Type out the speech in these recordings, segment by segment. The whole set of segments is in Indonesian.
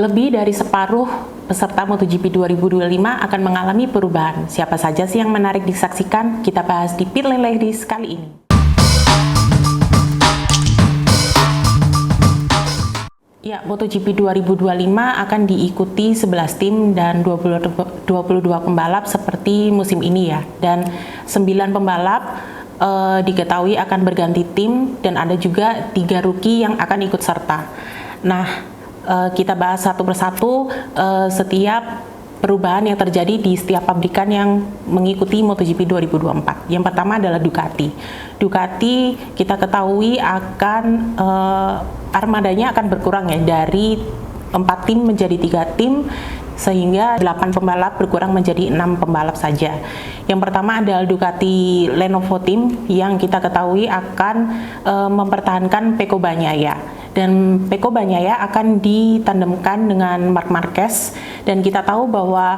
Lebih dari separuh peserta MotoGP 2025 akan mengalami perubahan. Siapa saja sih yang menarik disaksikan? Kita bahas di Pit Lane Ladies kali ini. Ya, MotoGP 2025 akan diikuti 11 tim dan 22 pembalap seperti musim ini ya. Dan 9 pembalap diketahui akan berganti tim dan ada juga 3 rookie yang akan ikut serta. Nah, kita bahas satu persatu setiap perubahan yang terjadi di setiap pabrikan yang mengikuti MotoGP 2024. Yang pertama adalah Ducati. Ducati kita ketahui akan armadanya akan berkurang ya, dari 4 tim menjadi 3 tim, sehingga 8 pembalap berkurang menjadi 6 pembalap saja. Yang pertama adalah Ducati Lenovo Team yang kita ketahui akan mempertahankan Pecco Bagnaia. Dan Pecco Bagnaia akan ditandemkan dengan Marc Marquez, dan kita tahu bahwa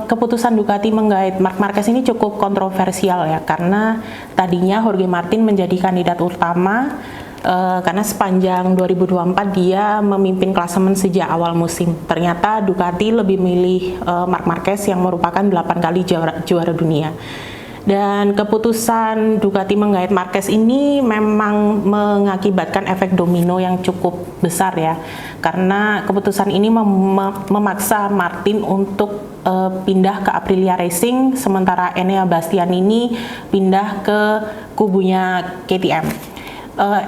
keputusan Ducati menggait Marc Marquez ini cukup kontroversial ya, karena tadinya Jorge Martin menjadi kandidat utama karena sepanjang 2024 dia memimpin klasemen sejak awal musim. Ternyata Ducati lebih milih Marc Marquez yang merupakan 8 kali juara dunia. Dan keputusan Ducati menggait Marquez ini memang mengakibatkan efek domino yang cukup besar ya, karena keputusan ini memaksa Martin untuk pindah ke Aprilia Racing, sementara Enea Bastianini pindah ke kubunya KTM.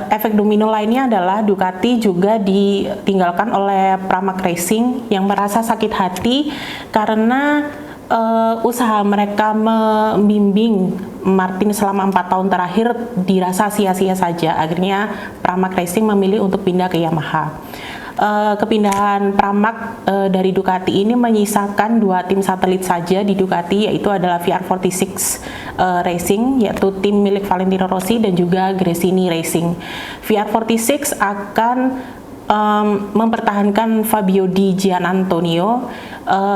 Efek domino lainnya adalah Ducati juga ditinggalkan oleh Pramac Racing yang merasa sakit hati karena usaha mereka membimbing Martin selama 4 tahun terakhir dirasa sia-sia saja. Akhirnya Pramac Racing memilih untuk pindah ke Yamaha. Kepindahan Pramac dari Ducati ini menyisakan 2 tim satelit saja di Ducati, yaitu adalah VR46 Racing, yaitu tim milik Valentino Rossi, dan juga Gresini Racing. VR46 akan mempertahankan Fabio Di Giannantonio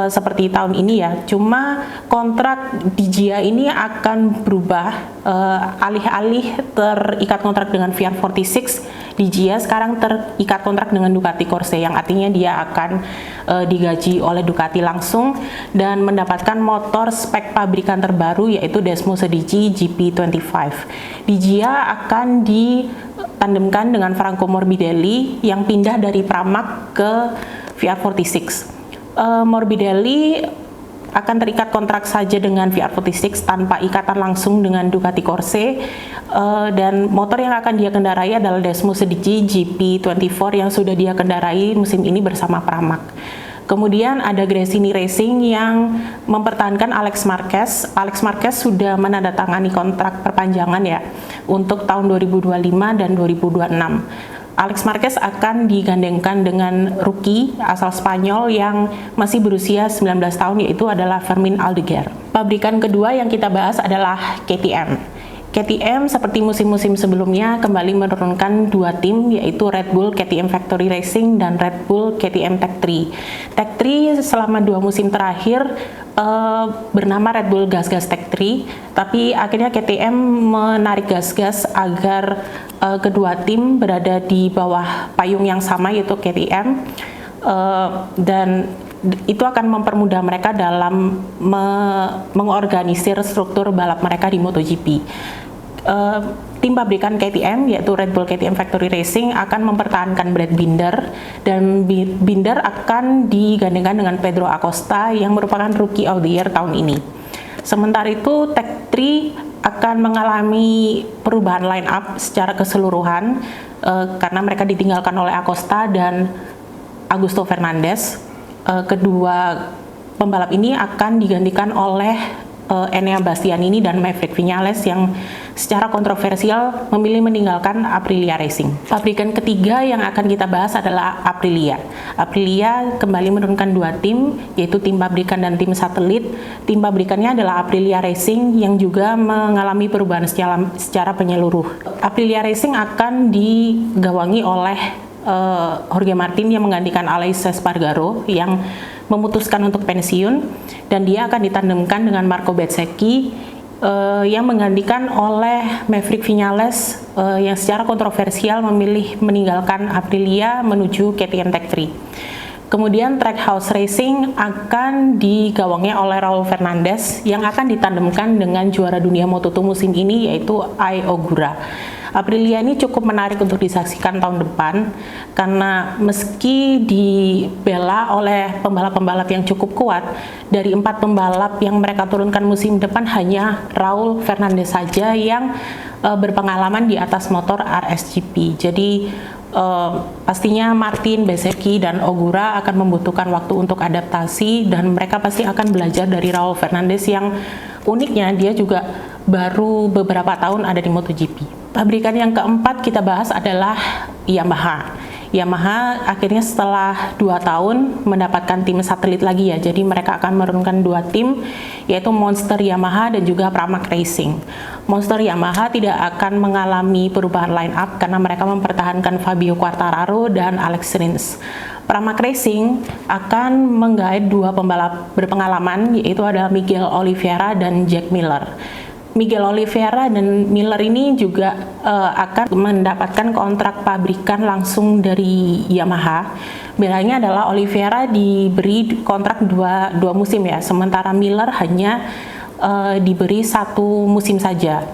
seperti tahun ini ya. Cuma kontrak Di Gia ini akan berubah, alih-alih terikat kontrak dengan VR46, Di Gia sekarang terikat kontrak dengan Ducati Corse, yang artinya dia akan digaji oleh Ducati langsung dan mendapatkan motor spek pabrikan terbaru, yaitu Desmo Sedici GP25. Di Gia akan ditandemkan dengan Franco Morbidelli yang pindah dari Pramac ke VR46. Morbidelli akan terikat kontrak saja dengan VR46 tanpa ikatan langsung dengan Ducati Corse, dan motor yang akan dia kendarai adalah Desmo Sedici GP24 yang sudah dia kendarai musim ini bersama Pramac. Kemudian ada Gresini Racing yang mempertahankan Alex Marquez. Alex Marquez sudah menandatangani kontrak perpanjangan ya untuk tahun 2025 dan 2026. Alex Marquez akan digandengkan dengan rookie asal Spanyol yang masih berusia 19 tahun, yaitu adalah Fermin Aldeguer. Pabrikan kedua yang kita bahas adalah KTM. KTM seperti musim-musim sebelumnya kembali menurunkan 2 tim, yaitu Red Bull KTM Factory Racing dan Red Bull KTM Tech 3. Tech 3 selama 2 musim terakhir bernama Red Bull Gas-Gas Tech 3, tapi akhirnya KTM menarik gas-gas agar kedua tim berada di bawah payung yang sama, yaitu KTM, dan itu akan mempermudah mereka dalam mengorganisir struktur balap mereka di MotoGP. Tim pabrikan KTM, yaitu Red Bull KTM Factory Racing, akan mempertahankan Brad Binder, dan Binder akan digandengkan dengan Pedro Acosta yang merupakan Rookie of the Year tahun ini. Sementara itu Tech 3 akan mengalami perubahan line up secara keseluruhan karena mereka ditinggalkan oleh Acosta dan Augusto Fernandez. Kedua pembalap ini akan digantikan oleh Enea Bastianini dan Maverick Viñales yang secara kontroversial memilih meninggalkan Aprilia Racing. Pabrikan ketiga yang akan kita bahas adalah Aprilia. Aprilia kembali menurunkan 2 tim, yaitu tim pabrikan dan tim satelit. Tim pabrikannya adalah Aprilia Racing yang juga mengalami perubahan secara penyeluruh. Aprilia Racing akan digawangi oleh Jorge Martin yang menggantikan Aleix Espargaro yang memutuskan untuk pensiun, dan dia akan ditandemkan dengan Marco Bezzecchi yang menggantikan oleh Maverick Viñales yang secara kontroversial memilih meninggalkan Aprilia menuju KTM Tech 3. Kemudian Trackhouse Racing akan digawangi oleh Raul Fernandez yang akan ditandemkan dengan juara dunia Moto2 musim ini, yaitu Ai Ogura. Aprilia ini cukup menarik untuk disaksikan tahun depan karena meski dibela oleh pembalap-pembalap yang cukup kuat, dari 4 pembalap yang mereka turunkan musim depan hanya Raul Fernandez saja yang berpengalaman di atas motor RSGP. Jadi pastinya Martin, Bezzecchi, dan Ogura akan membutuhkan waktu untuk adaptasi, dan mereka pasti akan belajar dari Raul Fernandez yang uniknya dia juga baru beberapa tahun ada di MotoGP. Pabrikan yang keempat kita bahas adalah Yamaha. Yamaha akhirnya setelah 2 tahun mendapatkan tim satelit lagi ya, jadi mereka akan menurunkan 2 tim, yaitu Monster Yamaha dan juga Pramac Racing. Monster Yamaha tidak akan mengalami perubahan line up karena mereka mempertahankan Fabio Quartararo dan Alex Rins. Pramac Racing akan menggait 2 pembalap berpengalaman, yaitu ada Miguel Oliveira dan Jack Miller. Miguel Oliveira dan Miller ini juga akan mendapatkan kontrak pabrikan langsung dari Yamaha. Bedanya adalah Oliveira diberi kontrak dua musim ya, sementara Miller hanya diberi 1 musim saja.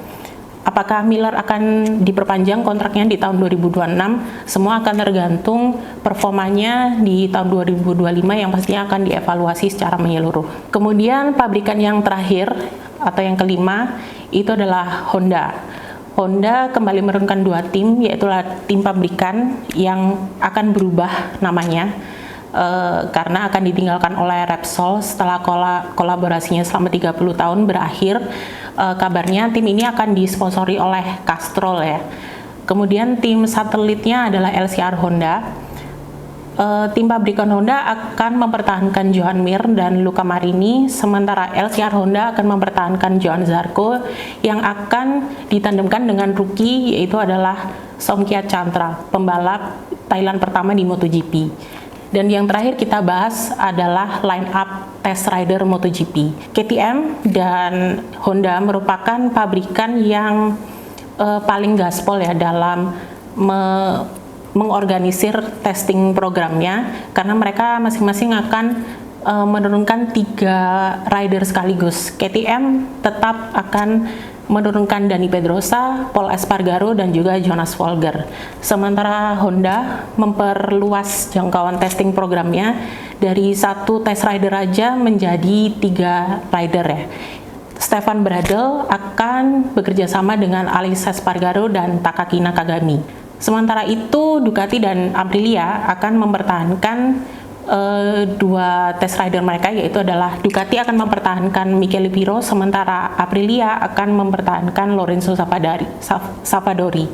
Apakah Miller akan diperpanjang kontraknya di tahun 2026? Semua akan tergantung performanya di tahun 2025 yang pastinya akan dievaluasi secara menyeluruh. Kemudian pabrikan yang terakhir atau yang kelima itu adalah Honda. Honda kembali menurunkan 2 tim, yaitu tim pabrikan yang akan berubah namanya karena akan ditinggalkan oleh Repsol setelah kolaborasinya selama 30 tahun berakhir. Kabarnya tim ini akan disponsori oleh Castrol ya. Kemudian tim satelitnya adalah LCR Honda. Tim pabrikan Honda akan mempertahankan Joan Mir dan Luca Marini, sementara LCR Honda akan mempertahankan Johann Zarco yang akan ditandemkan dengan rookie, yaitu adalah Songkya Chantra, pembalap Thailand pertama di MotoGP. Dan yang terakhir kita bahas adalah line up test rider MotoGP. KTM dan Honda merupakan pabrikan yang paling gaspol ya dalam mengorganisir testing programnya, karena mereka masing-masing akan menurunkan 3 rider sekaligus. KTM tetap akan menurunkan Dani Pedrosa, Pol Espargaro, dan juga Jonas Folger. Sementara Honda memperluas jangkauan testing programnya dari 1 test rider aja menjadi 3 rider ya. Stefan Bradl akan bekerja sama dengan Alex Espargaro dan Takaki Nakagami. Sementara itu Ducati dan Aprilia akan mempertahankan 2 test rider mereka, yaitu adalah Ducati akan mempertahankan Michele Pirro, sementara Aprilia akan mempertahankan Lorenzo Savadori.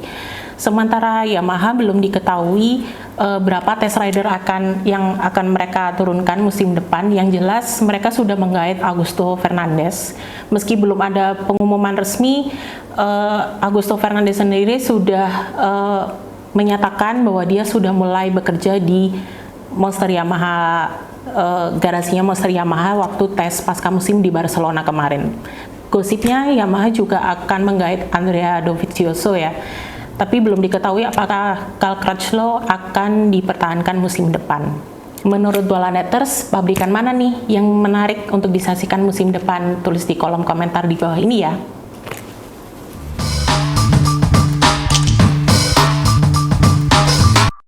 Sementara Yamaha belum diketahui berapa test rider yang akan mereka turunkan musim depan. Yang jelas mereka sudah menggait Augusto Fernandez. Meski belum ada pengumuman resmi, Augusto Fernandez sendiri sudah menyatakan bahwa dia sudah mulai bekerja di Monster Yamaha, garasinya Monster Yamaha waktu tes pasca musim di Barcelona kemarin. Gosipnya Yamaha juga akan menggait Andrea Dovizioso ya, tapi belum diketahui apakah Cal Crutchlow akan dipertahankan musim depan. Menurut Dolanetters, pabrikan mana nih yang menarik untuk disaksikan musim depan? Tulis di kolom komentar di bawah ini ya.